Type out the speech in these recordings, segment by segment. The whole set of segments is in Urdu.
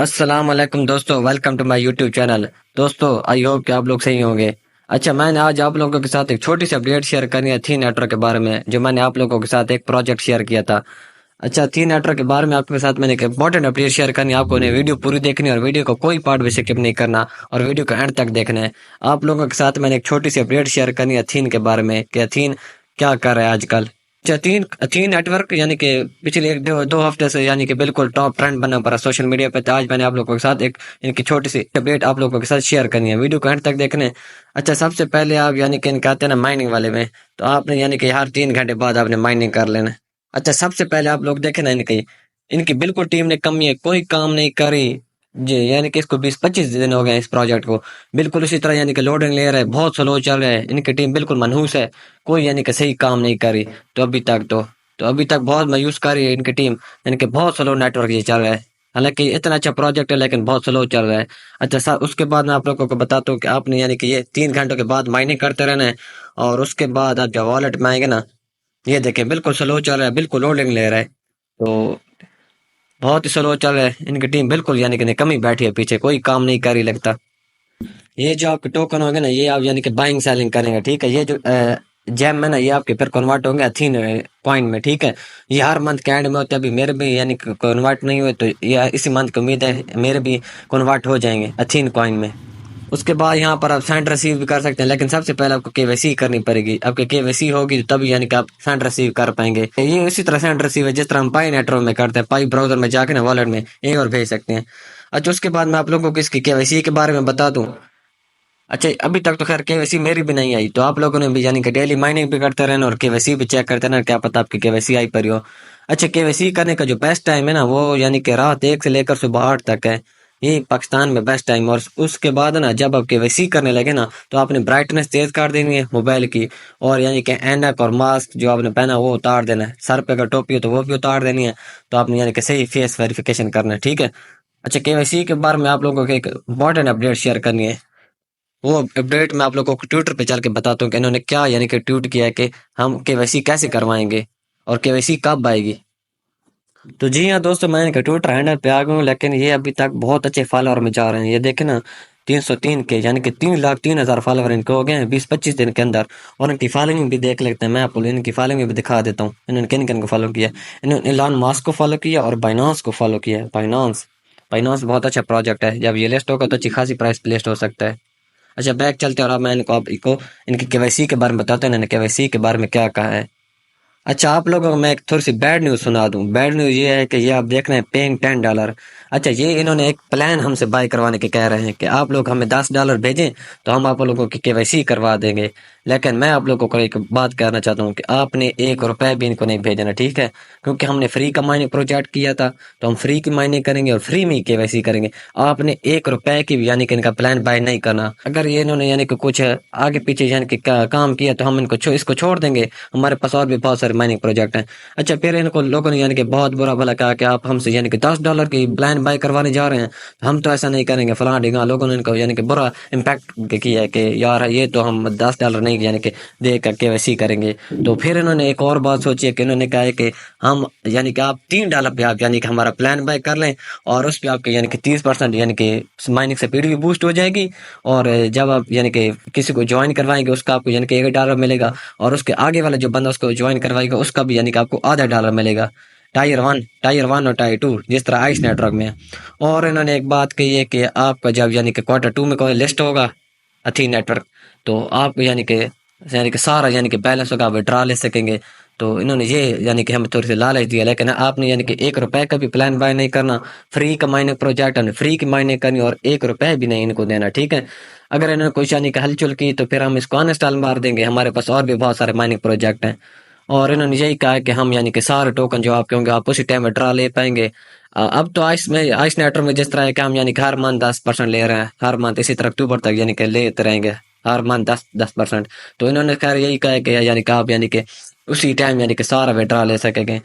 السلام علیکم دوستو، welcome to my YouTube channel. دوستو آئی ہوپ کہ آپ لوگ صحیح ہوں گے۔ اچھا، میں نے آج آپ لوگوں کے ساتھ ایک چھوٹی سی اپڈیٹ شیئر کرنی ہے تھی نیٹورک کے بارے میں، جو میں نے آپ لوگوں کے ساتھ ایک پروجیکٹ شیئر کیا تھا۔ اچھا، تھی نیٹورک کے بارے میں آپ کے ساتھ میں نے ایک امپورٹنٹ اپڈیٹ شیئر کرنی ہے۔ آپ کو نے ویڈیو پوری دیکھنی ہے اور ویڈیو کو کوئی پارٹ بھی سکپ نہیں کرنا، اور ویڈیو کو اینڈ تک دیکھنا ہے۔ آپ لوگوں کے ساتھ میں نے ایک چھوٹی سی اپڈیٹ شیئر کرنی ہے تھین کے بارے میں کہ تھین کیا کر رہا ہے آج کل۔ تھین نیٹ ورک یعنی کہ پچھلے ایک دو ہفتے سے یعنی کہ بالکل ٹاپ ٹرینڈ بنا پڑا سوشل میڈیا پہ۔ آج میں نے آپ لوگوں کے ساتھ ایک یعنی کہ چھوٹی سی اپڈیٹ آپ لوگوں کے ساتھ شیئر کرنی ہے، ویڈیو کو اینڈ تک دیکھنے۔ اچھا، سب سے پہلے آپ یعنی کہ کہتے ہیں نا مائننگ والے میں، تو آپ نے یعنی کہ ہر 3 گھنٹے بعد آپ نے مائننگ کر لینا۔ اچھا، سب سے پہلے آپ لوگ دیکھیں نا، ان کی بالکل ٹیم نے کمی ہے، کوئی کام نہیں کری جی، یعنی کہ اس کو 20-25 دن ہو گئے اس پروجیکٹ کو۔ بالکل اسی طرح یعنی کہ لوڈنگ لے رہا ہے، بہت سلو چل رہا ہے، ان کی ٹیم بالکل منحوس ہے، کوئی یعنی کہ صحیح کام نہیں کری۔ تو ابھی تک بہت مایوس کاری ہے ان کی ٹیم، یعنی کہ بہت سلو نیٹ ورک یہ چل رہا ہے۔ حالانکہ اتنا اچھا پروجیکٹ ہے لیکن بہت سلو چل رہا ہے۔ اچھا، اس کے بعد میں آپ لوگوں کو بتاتا ہوں کہ آپ نے یعنی کہ یہ 3 گھنٹوں کے بعد مائننگ کرتے رہنا ہے، اور اس کے بعد آپ جب والٹ میں آئیں گے نا، یہ دیکھیں بالکل سلو چل رہا ہے، بالکل لوڈنگ لے رہا ہے، تو بہت ہی سلو چل رہا ہے۔ ان کی ٹیم بالکل یعنی کہ کمی بیٹھی ہے پیچھے، کوئی کام نہیں کری لگتا۔ یہ جو آپ کے ٹوکن ہوں گے نا، یہ آپ یعنی کہ بائنگ سیلنگ کریں گے، ٹھیک ہے۔ یہ جو جیم ہے نا، یہ آپ کے پھر کنورٹ ہوں گے اتھین کوائن میں، ٹھیک ہے۔ یہ ہر منتھ کے اینڈ میں ہوتے ہیں، ابھی میرے بھی یعنی کہ کنورٹ نہیں ہوئے، تو یہ اسی منتھ کی امید ہے میرے بھی کنورٹ ہو جائیں گے اتھین کوائن میں۔ اس کے بعد یہاں پر آپ سینڈ ریسیو بھی کر سکتے ہیں، لیکن سب سے پہلے آپ کو کے وائی سی کرنی پڑے گی۔ آپ کے کے وائی سی ہوگی تب یعنی کہ آپ سینڈ ریسیو کر پائیں گے۔ یہ اسی طرح سینڈ ریسیو ہے جس طرح ہم پائی نیٹ ورک میں کرتے ہیں، پائی براؤزر میں جا کے نا والٹ میں ایک اور بھیج سکتے ہیں۔ اچھا، اس کے بعد میں آپ لوگوں کو اس کی کے وائی سی کے بارے میں بتا دوں۔ اچھا، ابھی تک تو خیر کے وائی سی میری بھی نہیں آئی، تو آپ لوگوں نے بھی یعنی کہ ڈیلی مائننگ بھی کرتے رہنا اور کے وائی سی بھی چیک کرتے رہنا، کیا پتہ آپ کی کے وائی سی آئی پڑی ہو۔ اچھا، کے وائی سی کرنے کا جو بیسٹ ٹائم ہے نا، وہ یعنی کہ رات 1 سے لے کر صبح 8 تک ہے، یہ پاکستان میں بیسٹ ٹائم۔ اور اس کے بعد نا جب آپ کے وائی سی کرنے لگے نا، تو آپ نے برائٹنس تیز کر دینی ہے موبائل کی، اور یعنی کہ اینک اور ماسک جو آپ نے پہنا وہ اتار دینا ہے، سر پہ اگر ٹوپی ہو تو وہ بھی اتار دینی ہے، تو آپ نے یعنی کہ صحیح فیس ویریفیکیشن کرنا ہے، ٹھیک ہے۔ اچھا، کے وائی سی کے بارے میں آپ لوگوں کو ایک امپورٹنٹ اپڈیٹ شیئر کرنی ہے۔ وہ اپڈیٹ میں آپ لوگوں کو ٹویٹر پہ چل کے بتاتا ہوں کہ انہوں نے کیا یعنی کہ ٹویٹ کیا ہے کہ ہم کے وائی سی کیسے کروائیں گے اور کے وائی سی کب آئے گی۔ تو جی ہاں دوستو، میں نے ٹویٹر ہینڈل پہ آ گیا ہوں، لیکن یہ ابھی تک بہت اچھے فالوور میں جا رہے ہیں۔ یہ دیکھیں نا، 303 کے یعنی کہ 3,03,000 فالوور ان کے ہو گئے ہیں 20-25 دن کے اندر۔ اور ان کی فالوئنگ بھی دیکھ لیتے ہیں، میں آپ کو ان کی فالوئنگ بھی دکھا دیتا ہوں، انہوں نے کن کن کو فالو کیا۔ انہوں نے ایلان ماسک کو فالو کیا اور بائنانس کو فالو کیا ہے۔ بائنانس بہت اچھا پروجیکٹ ہے، جب یہ لسٹ ہوگا تو اچھی خاصی پرائس پہ لسٹ ہو سکتا ہے۔ اچھا، بیک چلتے ہیں اور اب میں ان کی کے وائی سی کے بارے میں بتاتا ہوں، انہوں نے کے وائی سی کے بارے میں کیا کہا ہے۔ اچھا، آپ لوگوں کو میں ایک تھوڑی سی بیڈ نیوز سنا دوں۔ بیڈ نیوز یہ ہے کہ یہ آپ دیکھ رہے ہیں پیئنگ $10۔ اچھا، یہ انہوں نے ایک پلان ہم سے بائی کروانے کے کہہ رہے ہیں کہ آپ لوگ ہمیں $10 بھیجیں تو ہم آپ لوگوں کی کے وائی سی کروا دیں گے۔ لیکن میں آپ لوگوں کو ایک بات کہنا چاہتا ہوں کہ آپ نے 1 روپے بھی ان کو نہیں بھیجنا، ٹھیک ہے، کیونکہ ہم نے فری کا مائننگ پروجیکٹ کیا تھا، تو ہم فری کی مائننگ کریں گے اور فری میں کے وائی سی کریں گے۔ آپ نے 1 روپے کی یعنی کہ ان کا پلان بائی نہیں کرنا۔ اگر یہ انہوں نے یعنی کہ کچھ آگے پیچھے یعنی کہ کام کیا تو ہم ان کو اس کو چھوڑ دیں گے، ہمارے پاس اور بھی بہت سارے مائننگ پروجیکٹ ہیں۔ اچھا، پھر ان کو لوگوں نے یعنی کہ بہت برا بھلا کہا کہ آپ ہم سے یعنی کہ $10 کی پلان بائی کروانے جا رہے ہیں، ہم تو ایسا نہیں کریں گے، فلاں ڈھیگاں۔ لوگوں نے ان کو یعنی کہ برا امپیکٹ کیا ہے کہ یار یہ تو ہم $10 نہیں یعنی کہ دے کر کے ویسی کریں گے۔ تو پھر انہوں نے ایک اور بات سوچی ہے کہ انہوں نے کہا ہے کہ ہم یعنی کہ آپ $3 پہ آپ یعنی کہ ہمارا پلان بائی کر لیں، اور اس پہ آپ کے یعنی کہ 30% یعنی کہ مائننگ سپیڈ بھی بوسٹ ہو جائے گی، اور جب آپ یعنی کہ کسی کو جوائن کروائیں گے اس کا آپ کو یعنی کہ $1 ملے گا، اور اس کے آگے والا جو بندہ اس کو جوائن کروائے گا اس کا بھی یعنی کہ آپ کو $0.5 ملے گا۔ ٹائر 1 اور ٹائر 2 جس طرح آئس نیٹ ورک میں ہے۔ اور انہوں نے ایک بات کہی ہے کہ آپ کا جب یعنی کہ Q2 میں کوئی لسٹ ہوگا اتھین نیٹ ورک، تو آپ یعنی کہ سارا یعنی کہ بیلنس ہوگا، وڈرا لے سکیں گے۔ تو انہوں نے یہ یعنی کہ ہمیں تھوڑی سی لالچ دیا، لیکن آپ نے یعنی کہ 1 روپے کا بھی پلان بائی نہیں کرنا، فری کا مائننگ پروجیکٹ ہے، فری کی مائننگ کرنی، اور 1 روپے بھی نہیں ان کو دینا، ٹھیک ہے۔ اگر انہوں نے کوئی یعنی کہ ہلچل کی تو پھر ہم اس کو انسٹال مار دیں گے، ہمارے پاس اور بھی بہت سارے مائننگ پروجیکٹ ہیں۔ اور انہوں نے یہی کہا کہ ہم یعنی کہ سارے ٹوکن جو آپ کے ہوں گے آپ اسی ٹائم میں ڈرا لے پائیں گے۔ اب تو آئس نیٹ ورک میں جس طرح ہے کہ ہم یعنی کہ ہر منتھ 10% لے رہے ہیں، ہر منتھ اسی طرح اکتوبر تک یعنی کہ لیتے رہیں گے ہر منتھ 10%۔ تو انہوں نے خیر یہی کہا کہ یعنی کہ آپ یعنی کہ اسی ٹائم یعنی کہ سارا وڈرا لے سکیں گے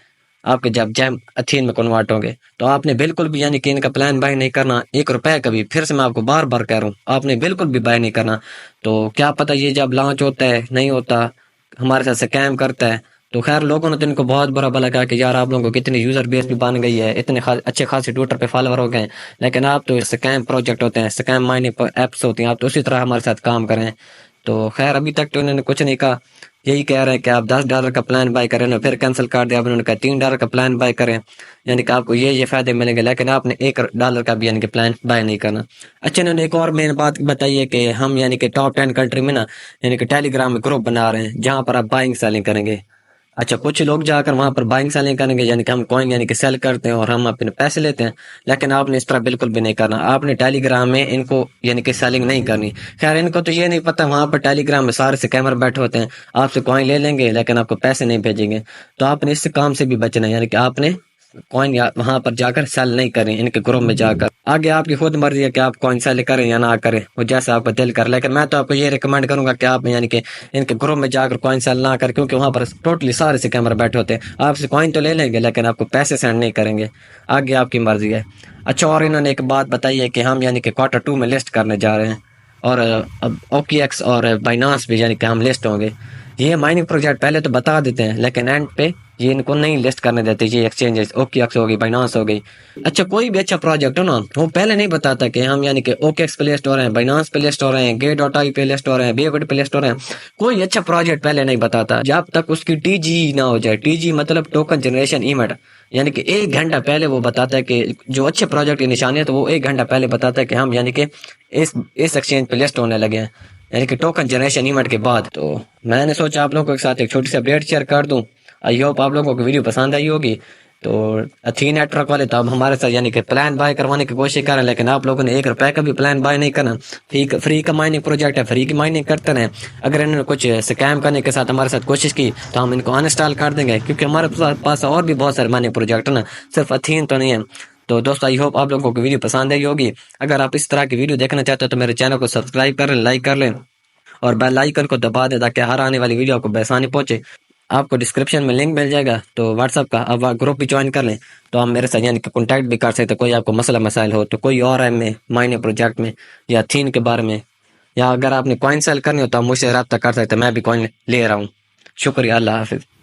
آپ کے جب جیم اتھین میں کنورٹ ہوں گے۔ تو آپ نے بالکل بھی یعنی کہ ان کا پلان بائی نہیں کرنا، 1 روپے کا بھی، پھر سے میں آپ کو بار بار کہہ رہا ہوں آپ نے بالکل بھی بائی نہیں کرنا۔ تو کیا پتہ یہ جب لانچ ہوتا ہے نہیں ہوتا، ہمارے ساتھ سکیم کرتا ہے، تو خیر لوگوں نے تو ان کو بہت برا بھلا کہا کہ یار آپ لوگوں کو کتنی یوزر بیس بھی بن گئی ہے، اتنے اچھے خاصے ٹویٹر پہ فالوور ہو گئے ہیں، لیکن آپ تو سکیم پروجیکٹ ہوتے ہیں، سکیم مائننگ ایپس ہوتی ہیں، آپ تو اسی طرح ہمارے ساتھ کام کریں۔ تو خیر ابھی تک تو انہوں نے کچھ نہیں کہا، یہی کہہ رہے ہیں کہ آپ $10 کا پلان بائی کریں، انہوں نے پھر کینسل کر دیا، اب انہوں نے کہا $3 کا پلان بائی کریں، یعنی کہ آپ کو یہ فائدے ملیں گے، لیکن آپ نے $1 کا بھی یعنی کہ پلان بائی نہیں کرنا۔ اچھا انہوں نے ایک اور مین بات بتائی ہے کہ ہم یعنی کہ ٹاپ 10 کنٹری میں نا یعنی کہ ٹیلی گرام میں گروپ بنا رہے ہیں جہاں پر آپ بائنگ سیلنگ کریں گے۔ اچھا کچھ لوگ جا کر وہاں پر بائنگ سیلنگ کریں گے، یعنی کہ ہم کوئن یعنی کہ سیل کرتے ہیں اور ہم اپنے پیسے لیتے ہیں، لیکن آپ نے اس طرح بالکل بھی نہیں کرنا، آپ نے ٹیلی گرام میں ان کو یعنی کہ سیلنگ نہیں کرنی۔ خیر ان کو تو یہ نہیں پتا وہاں پر ٹیلی گرام میں سارے سے کیمر بیٹھے ہوتے ہیں، آپ سے کوئن لے لیں گے لیکن آپ کو پیسے نہیں بھیجیں گے، تو آپ نے اس کام سے بھی بچنا ہے، یعنی کہ آپ نے کوئن وہاں پر جا کر سیل نہیں کریں ان کے گروپ میں جا کر۔ آگے آپ کی خود مرضی ہے کہ آپ کوئن سیل کریں یا نہ کریں، وہ جیسے آپ کا دل کر، لیکن میں تو آپ کو یہ ریکمینڈ کروں گا کہ آپ یعنی کہ ان کے گروپ میں جا کر کوئن سیل نہ کریں، کیونکہ وہاں پر ٹوٹلی سارے سے کیمرہ بیٹھے ہوتے ہیں، آپ سے کوئن تو لے لیں گے لیکن آپ کو پیسے سینڈ نہیں کریں گے، آگے آپ کی مرضی ہے۔ اچھا اور انہوں نے ایک بات بتائی ہے کہ ہم یعنی کہ Q2 میں لسٹ کرنے جا رہے ہیں، اور اب OKX اور بائنانس بھی یعنی کہ ہم لسٹ ہوں گے۔ یہ مائننگ پروجیکٹ پہلے تو بتا دیتے ہیں لیکن اینڈ پہ یہ ان کو نہیں لسٹ کرنے دیتے، یہ ایکسچینجز OKX ہو گئی، بائنانس ہو گئی۔ اچھا کوئی بھی اچھا پروجیکٹ ہو نا وہ پہلے نہیں بتاتا کہ ہم یعنی کہ OKX پہ لسٹ ہو رہے ہیں، بائنانس پہ لسٹ ہو رہے ہیں، Gate.ai پہ لسٹ ہو رہے ہیں، Bybit پہ لسٹ ہو رہے ہیں، کوئی اچھا پروجیکٹ پہلے نہیں بتاتا جب تک اس کی TG نہ ہو جائے۔ TG مطلب ٹوکن جنریشن ایونٹ، یعنی کہ 1 گھنٹہ پہلے وہ بتاتا ہے کہ جو اچھے پروجیکٹ کی نشانی ہے تو وہ 1 گھنٹہ پہلے بتاتا ہے کہ ہم یعنی کہ اس ایکسچینج پہ لسٹ ہونے لگے ہیں، یعنی کہ ٹوکن جنریشن ایونٹ کے بعد۔ تو میں نے سوچا آپ لوگوں کے ساتھ ایک چھوٹی سی اپڈیٹ شیئر کر دوں، آئی ہوپ آپ لوگوں کو ویڈیو پسند آئی ہوگی۔ تو اتھین نیٹ ورک والے تو اب ہمارے ساتھ یعنی کہ پلان بائی کروانے کی کوشش کریں، لیکن آپ لوگوں نے $1 کا بھی پلان بائی نہیں کرنا، فری کا مائننگ پروجیکٹ ہے، فری کی مائننگ کرتے رہیں۔ اگر انہوں نے کچھ سکیم کرنے کے ساتھ ہمارے ساتھ کوشش کی تو ہم ان کو انسٹال کر دیں گے، کیونکہ ہمارے پاس اور بھی بہت سارے مائننگ پروجیکٹ ہیں نا، صرف اتھین تو نہیں ہے۔ تو دوستو آئی ہوپ آپ لوگوں کو ویڈیو پسند آئی ہوگی، اگر آپ اس طرح کی ویڈیو دیکھنا چاہتے ہو تو میرے چینل کو سبسکرائب کر لیں، لائک کر لیں اور بیل آئیکن کو دبا دیں تاکہ ہر آنے والی ویڈیو آپ کو بآسانی پہنچے۔ آپ کو ڈسکرپشن میں لنک مل جائے گا، تو واٹس ایپ کا آپ گروپ بھی جوائن کر لیں، تو آپ میرے ساتھ یعنی کہ کانٹیکٹ بھی کر سکتے، کوئی آپ کو مسئلہ مسائل ہو تو، کوئی اور میں مائننگ پروجیکٹ میں یا تھین کے بارے میں، یا اگر آپ نے کوئن سیل کرنی ہو تو آپ مجھ سے رابطہ کر سکتے، میں بھی کوئن لے رہا ہوں۔ شکریہ، اللہ حافظ۔